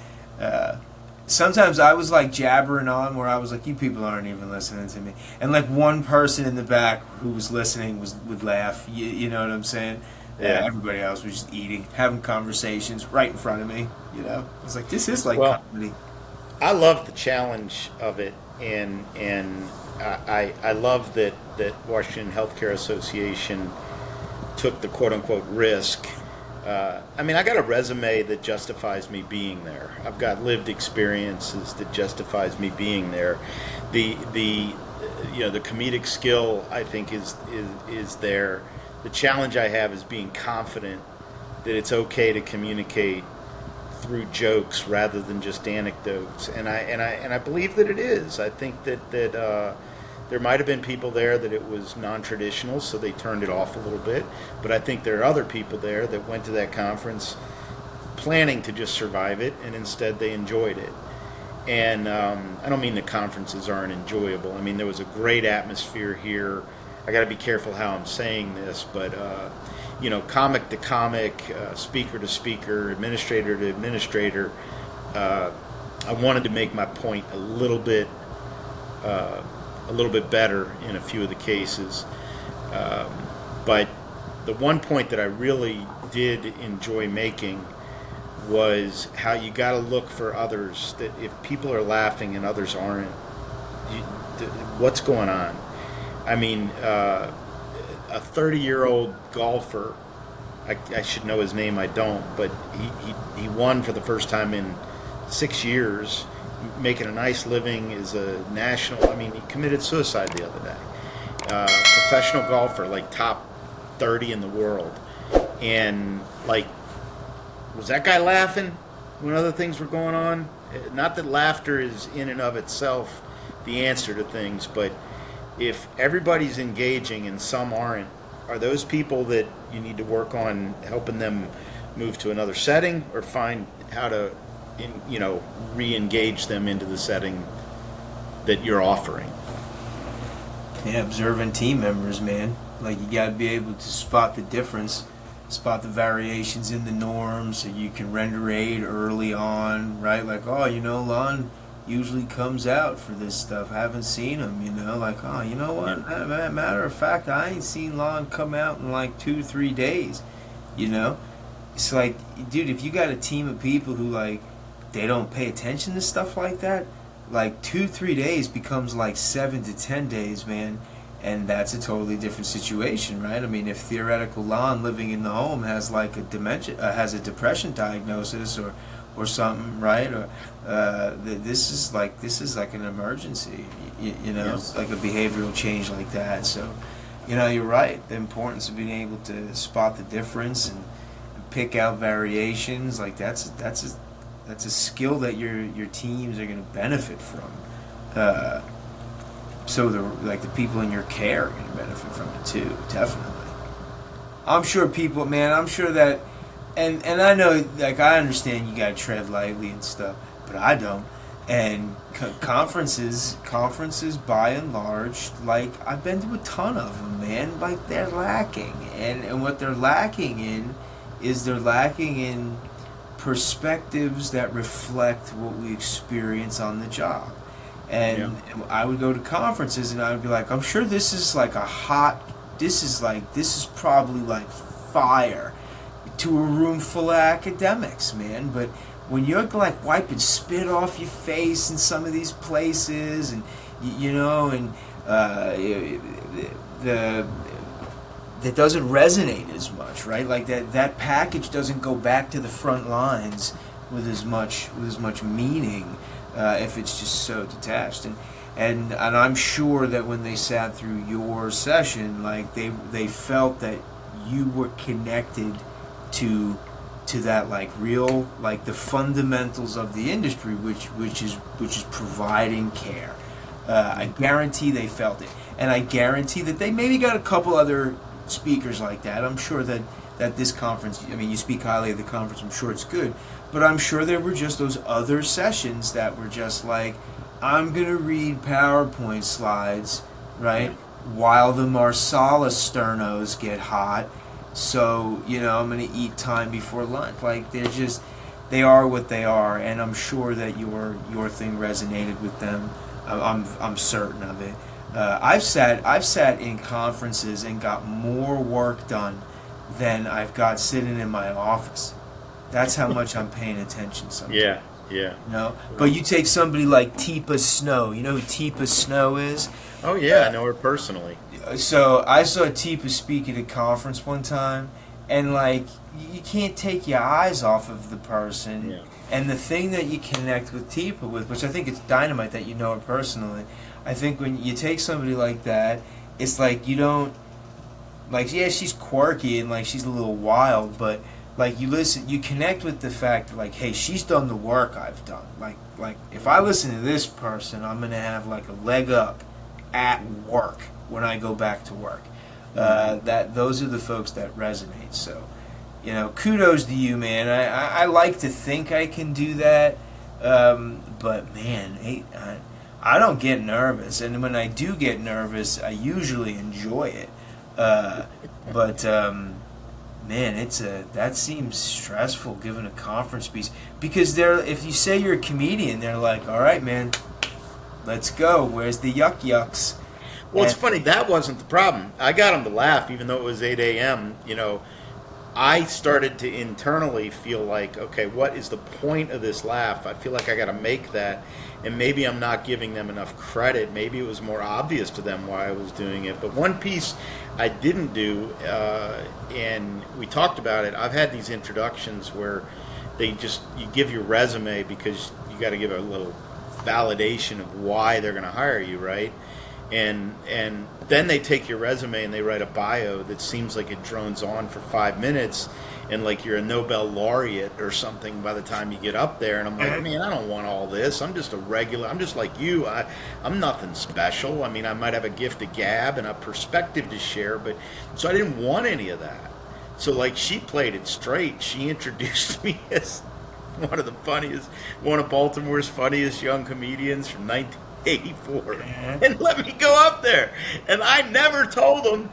Sometimes I was, like, jabbering on where I was like, you people aren't even listening to me. And, like, one person in the back who was listening would laugh. You know what I'm saying? Yeah, everybody else was just eating, having conversations right in front of me. I was like, this is like comedy. I love the challenge of it, and I love that Washington Healthcare Association took the quote-unquote risk. I mean, I got a resume that justifies me being there. I've got lived experiences that justifies me being there. The comedic skill, I think, is there. The challenge I have is being confident that it's okay to communicate through jokes rather than just anecdotes, and I believe that it is. I think that there might have been people there that it was non-traditional, so they turned it off a little bit. But I think there are other people there that went to that conference planning to just survive it, and instead they enjoyed it. And I don't mean the conferences aren't enjoyable. I mean, there was a great atmosphere here. I got to be careful how I'm saying this, but comic to comic, speaker to speaker, administrator to administrator. I wanted to make my point a little bit better in a few of the cases. But the one point that I really did enjoy making was how you got to look for others, that if people are laughing and others aren't, what's going on? I mean, a 30-year-old golfer, I should know his name, I don't, but he won for the first time in 6 years, making a nice living as a national. I mean, he committed suicide the other day. Professional golfer, like top 30 in the world. And, like, was that guy laughing when other things were going on? Not that laughter is in and of itself the answer to things, but if everybody's engaging and some aren't, are those people that you need to work on helping them move to another setting, or find how to re-engage them into the setting that you're offering? Yeah, observant team members, man. Like, you got to be able to spot the difference, spot the variations in the norms, so you can render aid early on, right? Like, Lon usually comes out for this stuff. I haven't seen him, like, you know what? Matter of fact, I ain't seen Lon come out in like 2-3 days, It's like, dude, if you got a team of people who, like, they don't pay attention to stuff like that, like 2-3 days becomes like 7 to 10 days, man. And that's a totally different situation, right? I mean, if theoretical Lon living in the home has like has a depression diagnosis or something, right? Or this is like an emergency, Yes. like a behavioral change like that. So, you're right. The importance of being able to spot the difference and pick out variations, like that's a skill that your teams are going to benefit from. So the people in your care are going to benefit from it too, definitely. I'm sure people, man, I'm sure that, and I know, like, I understand you got to tread lightly and stuff, but I don't. And conferences by and large, like, I've been to a ton of them, man, like, they're lacking. And what they're lacking in is they're lacking in perspectives that reflect what we experience on the job. And I would go to conferences and I would be like, I'm sure this is like this is probably like fire to a room full of academics, man. But when you're like wiping spit off your face in some of these places, and that doesn't resonate as much, right? Like that package doesn't go back to the front lines with as much meaning. If it's just so detached, and I'm sure that when they sat through your session, like they felt that you were connected to that, like, real, like, the fundamentals of the industry, which is providing care. I guarantee they felt it, and I guarantee that they maybe got a couple other speakers like that. I'm sure that this conference, I mean, you speak highly of the conference, I'm sure it's good. But I'm sure there were just those other sessions that were just like, I'm going to read PowerPoint slides, right, while the Marsala sternos get hot. So, I'm going to eat time before lunch. Like, they are what they are. And I'm sure that your thing resonated with them. I'm certain of it. I've sat in conferences and got more work done than I've got sitting in my office. That's how much I'm paying attention sometimes. Yeah. But you take somebody like Teepa Snow. You know who Teepa Snow is? Oh, yeah, I know her personally. So I saw Tipa speak at a conference one time, and like you can't take your eyes off of the person. Yeah. And the thing that you connect with Tipa with, which I think it's dynamite that you know her personally. I think when you take somebody like that, it's like you don't, like, yeah, she's quirky and like she's a little wild, but like you listen, you connect with the fact that like, hey, she's done the work I've done. Like if I listen to this person, I'm gonna have like a leg up at work when I go back to work. That those are the folks that resonate. So, you know, kudos to you, man. I like to think I can do that, but man, I don't get nervous, and when I do get nervous, I usually enjoy it. But man, that seems stressful giving a conference speech, because if you say you're a comedian, they're like, all right, man, let's go. Where's the yucks? Well, it's funny, that wasn't the problem. I got them to laugh, even though it was 8 a.m. You know, I started to internally feel like, okay, what is the point of this laugh? I feel like I got to make that, and maybe I'm not giving them enough credit. Maybe it was more obvious to them why I was doing it. But one piece I didn't do, and we talked about it, I've had these introductions where you give your resume because you got to give a little validation of why they're going to hire you, right? And then they take your resume and they write a bio that seems like it drones on for 5 minutes, and like you're a Nobel laureate or something by the time you get up there. And I'm like, man, I don't want all this. I'm just I'm just like you. I'm nothing special. I mean, I might have a gift of gab and a perspective to share, but so I didn't want any of that. So like she played it straight. She introduced me as one of Baltimore's funniest young comedians from 1984, and let me go up there. And I never told them,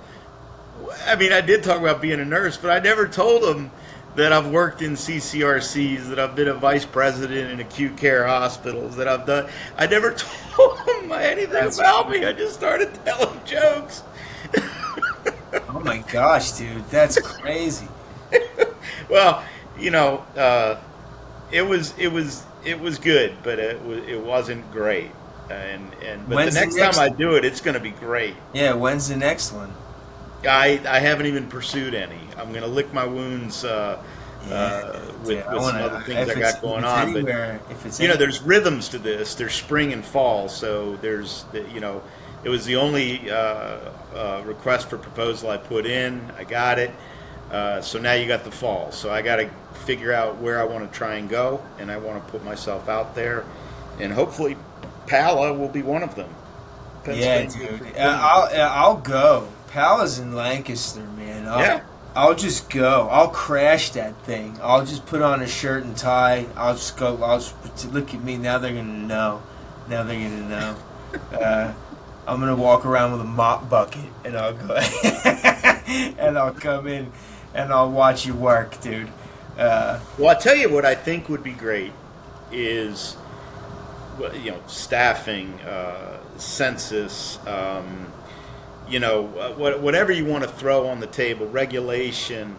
I mean, I did talk about being a nurse, but I never told them that I've worked in CCRCs, that I've been a vice president in acute care hospitals, that I've done. I never told them anything about me. I just started telling jokes. Oh my gosh, dude, that's crazy. Well, you know, it was good, but it wasn't great. But the next time I do it, it's going to be great. Yeah, when's the next one? I haven't even pursued any. I'm going to lick my wounds with some other things I got going on. But there's rhythms to this. There's spring and fall, so it was the only request for proposal I put in. I got it. So now you got the fall. So I got to figure out where I want to try and go, and I want to put myself out there, and hopefully Pala will be one of them. Yeah, dude. I'll go. Pala's in Lancaster, man. I'll just go. I'll crash that thing. I'll just put on a shirt and tie. I'll just go. Look at me. Now they're going to know. I'm going to walk around with a mop bucket, and I'll go. And I'll come in, and I'll watch you work, dude. Well, I'll tell you what I think would be great is, staffing, census, whatever you want to throw on the table, regulation,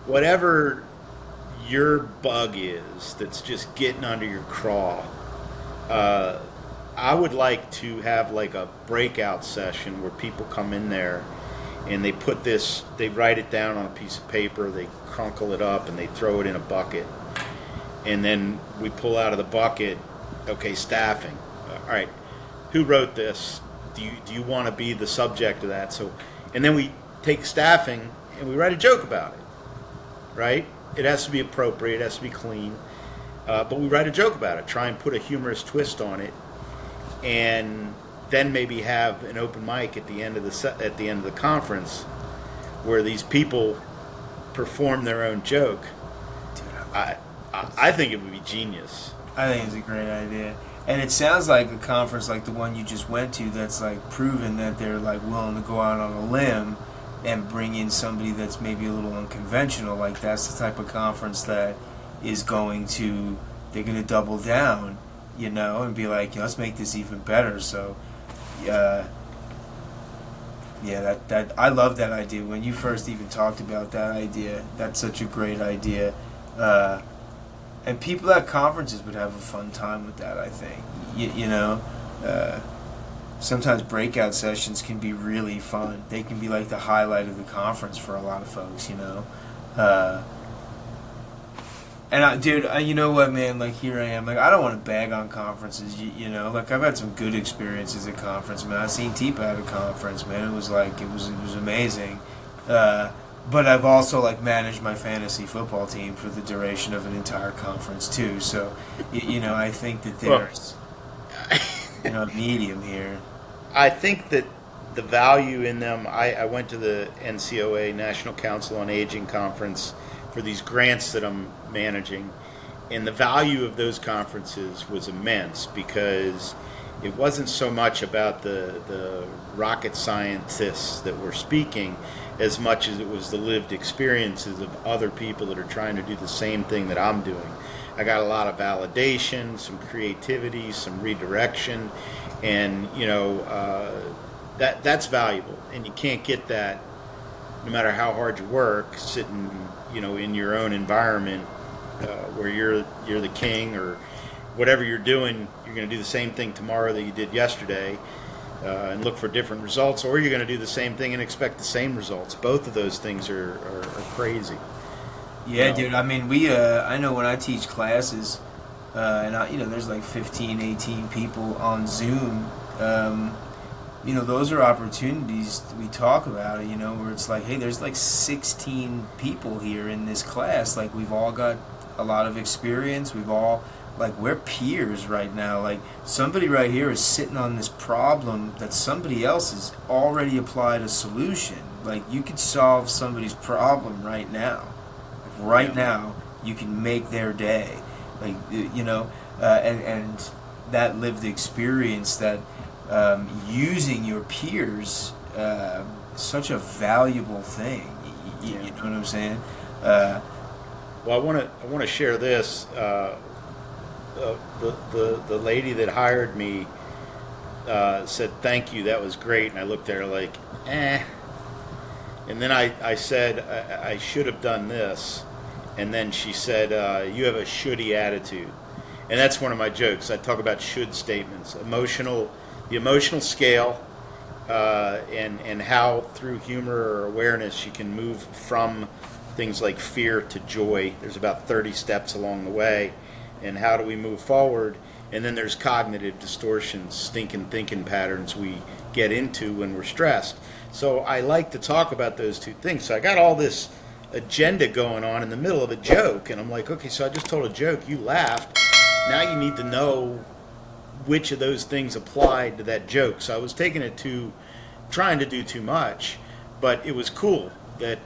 whatever your bug is that's just getting under your craw. I would like to have like a breakout session where people come in there and they write it down on a piece of paper, they crunkle it up, and they throw it in a bucket. And then we pull out of the bucket, okay, staffing. All right, who wrote this? Do you want to be the subject of that? So, and then we take staffing and we write a joke about it, right? It has to be appropriate, it has to be clean, but we write a joke about it. Try and put a humorous twist on it, and then maybe have an open mic at the end of the conference where these people perform their own joke. Dude, I think it would be genius. I think it's a great idea. And it sounds like a conference like the one you just went to that's like proven that they're like willing to go out on a limb and bring in somebody that's maybe a little unconventional. Like that's the type of conference that is they're going to double down, and be like, let's make this even better. So, that I love that idea. When you first even talked about that idea, that's such a great idea. And people at conferences would have a fun time with that, I think. sometimes breakout sessions can be really fun. They can be like the highlight of the conference for a lot of folks, you know. You know what, man? Like, here I am. Like, I don't want to bag on conferences, you know. Like, I've had some good experiences at conference, man. I've seen Teepa at a conference, man. It was amazing. But I've also, like, managed my fantasy football team for the duration of an entire conference, too. So, you know, I think that there's, you know, a medium here. I think that the value in them, I went to the NCOA, National Council on Aging Conference, for these grants that I'm managing, and the value of those conferences was immense because it wasn't so much about the rocket scientists that were speaking as much as it was the lived experiences of other people that are trying to do the same thing that I'm doing. I got a lot of validation, some creativity, some redirection, and you know that's valuable, and you can't get that no matter how hard you work sitting, you know, in your own environment where you're the king, or whatever you're doing, you're going to do the same thing tomorrow that you did yesterday and look for different results, or you're going to do the same thing and expect the same results. Both of those things are crazy. Yeah, dude. I mean, I know when I teach classes, and you know, there's like 15, 18 people on Zoom. You know, those are opportunities we talk about, you know, where it's like, hey, there's like 16 people here in this class. Like, we've all got a lot of experience. We're peers right now. Like, somebody right here is sitting on this problem that somebody else has already applied a solution. Like, you could solve somebody's problem right now. Like, right now, you can make their day. Like, you know, and that lived experience, that using your peers, such a valuable thing. You know what I'm saying? Well, I want to share this. The lady that hired me said, "Thank you, that was great," and I looked at her like, "Eh." And then I said, I should have done this, and then she said, "You have a shouldy attitude," and that's one of my jokes. I talk about should statements, the emotional scale, and how through humor or awareness you can move from things like fear to joy. There's about 30 steps along the way, and how do we move forward? And then there's cognitive distortions, stinking thinking patterns we get into when we're stressed. So I like to talk about those two things. So I got all this agenda going on in the middle of a joke, and I'm like, okay, so I just told a joke, you laughed, now you need to know which of those things applied to that joke. So I was taking it to trying to do too much, but it was cool that,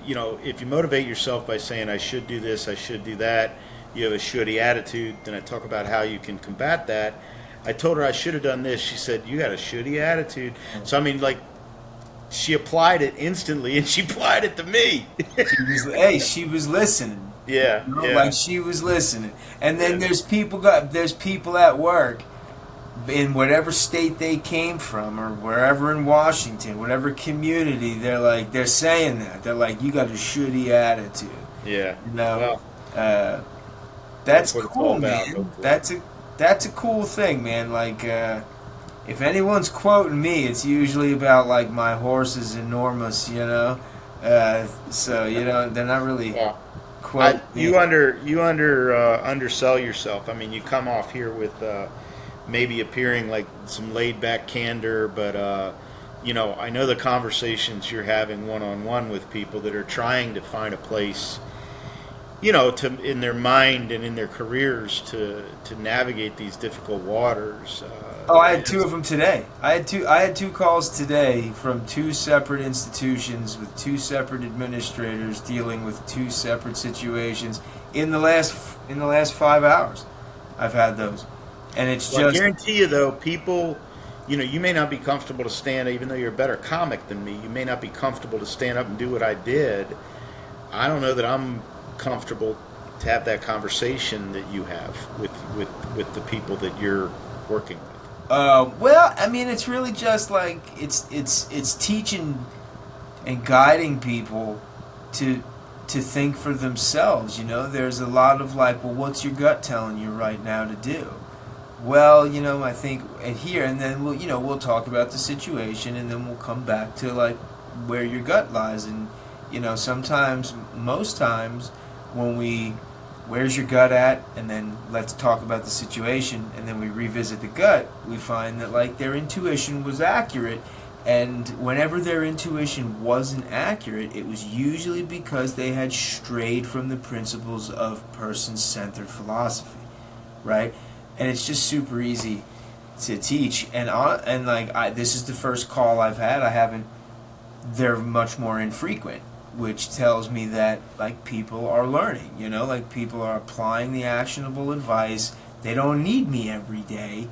you know, if you motivate yourself by saying, I should do this, I should do that, you have a shouldy attitude, then I talk about how you can combat that. I told her I should have done this. She said, you got a shouldy attitude. So, I mean, like, she applied it instantly, and she applied it to me. She was listening. Yeah, you know, yeah. Like, she was listening. And then there's people at work in whatever state they came from, or wherever in Washington, whatever community, they're saying that. They're like, you got a shouldy attitude. Yeah. You know? Well, that's what it's cool, all about, man. hopefully. That's a cool thing, man. Like, if anyone's quoting me, it's usually about, like, my horse is enormous, you know? So, you know, they're not really quoting me. You undersell yourself. I mean, you come off here with maybe appearing like some laid-back candor, but, you know, I know the conversations you're having one-on-one with people that are trying to find a place, you know, in their mind and in their careers to navigate these difficult waters. I had two of them today. I had two calls today from two separate institutions with two separate administrators dealing with two separate situations in the last 5 hours. I've had those, and it's I guarantee you, though, people, you know, you may not be comfortable to stand, even though you're a better comic than me. You may not be comfortable to stand up and do what I did. I don't know that I'm comfortable to have that conversation that you have with the people that you're working with. Well, I mean, it's really just like it's teaching and guiding people to think for themselves. You know, there's a lot of like, well, what's your gut telling you right now to do? Well, I think here, and then we'll talk about the situation, and then we'll come back to like where your gut lies, and sometimes, most times, when where's your gut at, and then let's talk about the situation, and then we revisit the gut, we find that like their intuition was accurate, and whenever their intuition wasn't accurate, it was usually because they had strayed from the principles of person-centered philosophy, right? And it's just super easy to teach. And this is the first call I've had. I haven't. They're much more infrequent, which tells me that like people are learning. Like people are applying the actionable advice. They don't need me every day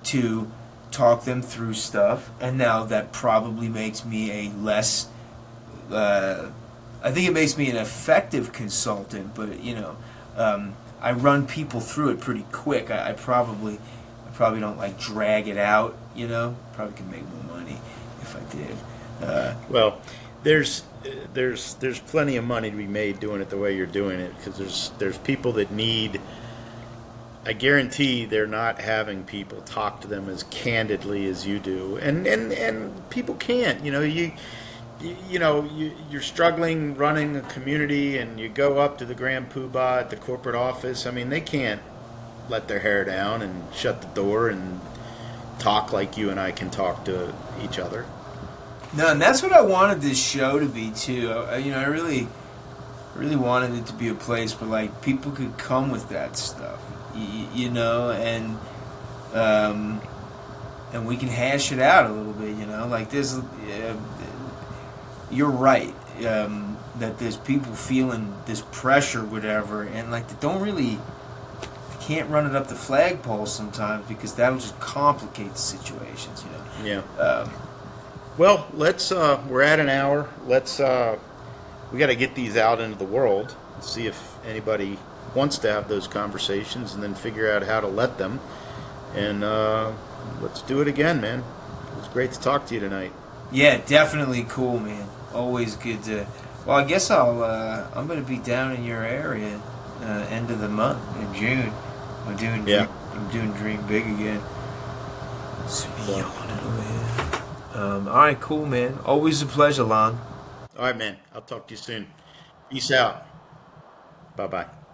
to talk them through stuff. And now that probably makes me a less. I think it makes me an effective consultant, but I run people through it pretty quick. I probably don't like drag it out. Probably could make more money if I did. Well, there's plenty of money to be made doing it the way you're doing it, because there's people that need. I guarantee they're not having people talk to them as candidly as you do, and people can't. You're struggling running a community, and you go up to the grand poobah at the corporate office. I mean, they can't let their hair down and shut the door and talk like you and I can talk to each other. No, and that's what I wanted this show to be too. I really wanted it to be a place where like people could come with that stuff, and we can hash it out a little bit, like this. You're right, that there's people feeling this pressure, whatever, and like they can't run it up the flagpole sometimes because that'll just complicate the situations, Yeah. Well, let's. We're at an hour. We got to get these out into the world. See if anybody wants to have those conversations, and then figure out how to let them. And let's do it again, man. It was great to talk to you tonight. Yeah, definitely cool, man. Always good to. Well, I guess I'm going to be down in your area end of the month in June. I'm doing Dream Big again. So all right, cool, man. Always a pleasure, Lon. All right, man. I'll talk to you soon. Peace out. Bye-bye.